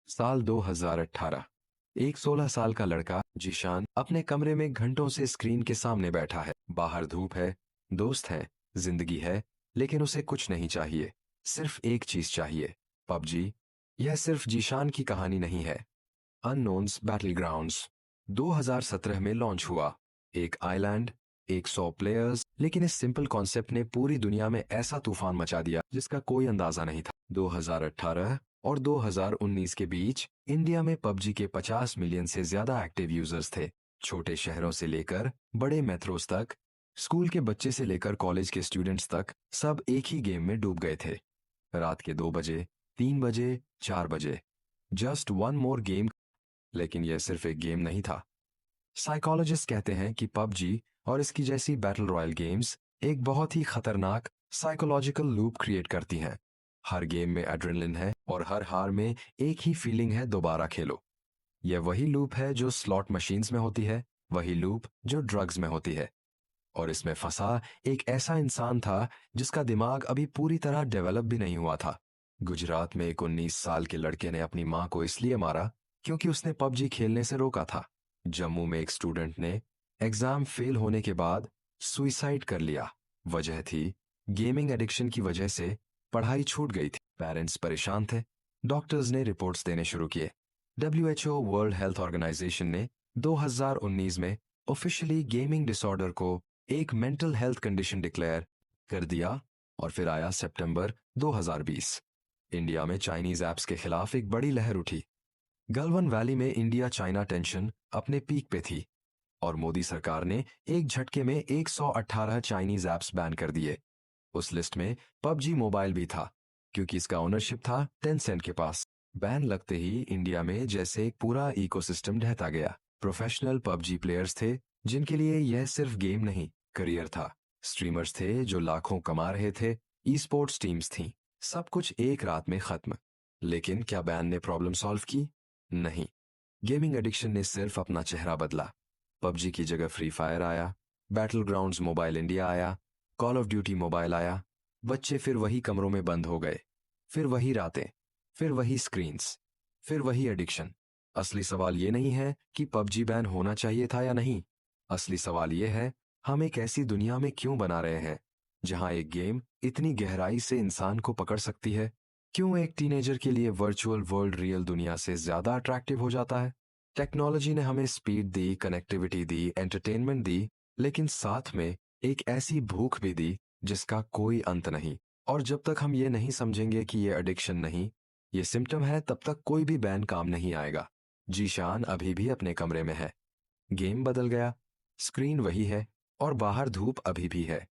साल 2018। एक 16 साल का लड़का जीशान अपने कमरे में घंटों से स्क्रीन के सामने बैठा है। बाहर धूप है, दोस्त है, जिंदगी है, लेकिन उसे कुछ नहीं चाहिए। सिर्फ एक चीज चाहिए, पबजी। यह सिर्फ जीशान की कहानी नहीं है। अननोन्स बैटलग्राउंड्स 2017 में लॉन्च हुआ। एक आइलैंड, एक 100 प्लेयर्स, लेकिन इस सिंपल कॉन्सेप्ट ने पूरी दुनिया में ऐसा तूफान मचा दिया जिसका कोई अंदाजा नहीं था। 2018 और 2019 के बीच इंडिया में पबजी के 50 मिलियन से ज्यादा एक्टिव यूजर्स थे। छोटे शहरों से लेकर बड़े मेट्रोस तक, स्कूल के बच्चे से लेकर कॉलेज के स्टूडेंट्स तक, सब एक ही गेम में डूब गए थे। रात के 2 बजे, 3 बजे, 4 बजे, जस्ट वन मोर गेम। लेकिन यह सिर्फ एक गेम नहीं था। साइकोलॉजिस्ट कहते हैं कि पबजी और इसकी जैसी बैटल रॉयल गेम्स एक बहुत ही खतरनाक साइकोलॉजिकल लूप क्रिएट करती हैं। हर गेम में एड्रेनलिन है और हर हार में एक ही फीलिंग है, दोबारा खेलो। यह वही लूप है जो स्लॉट मशीन्स में होती है, वही लूप जो ड्रग्स में होती है। और इसमें फंसा एक ऐसा इंसान था जिसका दिमाग अभी पूरी तरह डेवलप भी नहीं हुआ था। गुजरात में एक 19 साल के लड़के ने अपनी मां को इसलिए मारा क्योंकि उसने पबजी खेलने से रोका था। जम्मू में एक स्टूडेंट ने एग्जाम फेल होने के बाद सुइसाइड कर लिया। वजह थी गेमिंग एडिक्शन की वजह से पढ़ाई छूट गई थी। पेरेंट्स परेशान थे। डॉक्टर्स ने रिपोर्ट्स देने शुरू किए। WHO वर्ल्ड हेल्थ ऑर्गेनाइजेशन ने 2019 में ऑफिशियली गेमिंग डिसऑर्डर को एक मेंटल हेल्थ कंडीशन डिक्लेयर कर दिया। और फिर आया सितंबर 2020। इंडिया में चाइनीज ऐप्स के खिलाफ एक बड़ी लहर उठी। गलवन वैली में इंडिया चाइना टेंशन अपने पीक पे थी और मोदी सरकार ने एक झटके में 118 चाइनीज ऐप्स बैन कर दिए। उस लिस्ट में पबजी मोबाइल भी था क्योंकि इसका ओनरशिप था टेंसेंट के पास। बैन लगते ही इंडिया में जैसे एक पूरा इकोसिस्टम ढहता गया। प्रोफेशनल पबजी प्लेयर्स थे जिनके लिए यह सिर्फ गेम नहीं, करियर था। स्ट्रीमर्स थे जो लाखों कमा रहे थे। ई स्पोर्ट्स टीम्स थीं। सब कुछ एक रात में खत्म। लेकिन क्या बैन ने प्रॉब्लम सॉल्व की? नहीं। गेमिंग एडिक्शन ने सिर्फ अपना चेहरा बदला। पबजी की जगह फ्री फायर आया, बैटल ग्राउंड्स मोबाइल इंडिया आया, कॉल ऑफ ड्यूटी मोबाइल आया। बच्चे फिर वही कमरों में बंद हो गए। फिर वही रातें, फिर वही स्क्रीन्स, फिर वही एडिक्शन। असली सवाल ये नहीं है कि पबजी बैन होना चाहिए था या नहीं। असली सवाल ये है, हम एक ऐसी दुनिया में क्यों बना रहे हैं जहां एक गेम इतनी गहराई से इंसान को पकड़ सकती है। क्यों एक टीनेजर के लिए वर्चुअल वर्ल्ड रियल दुनिया से ज्यादा अट्रैक्टिव हो जाता है। टेक्नोलॉजी ने हमें स्पीड दी, कनेक्टिविटी दी, एंटरटेनमेंट दी, लेकिन साथ में एक ऐसी भूख भी दी जिसका कोई अंत नहीं। और जब तक हम ये नहीं समझेंगे कि ये एडिक्शन नहीं, ये सिम्टम है, तब तक कोई भी बैन काम नहीं आएगा। जीशान अभी भी अपने कमरे में है। गेम बदल गया, स्क्रीन वही है और बाहर धूप अभी भी है।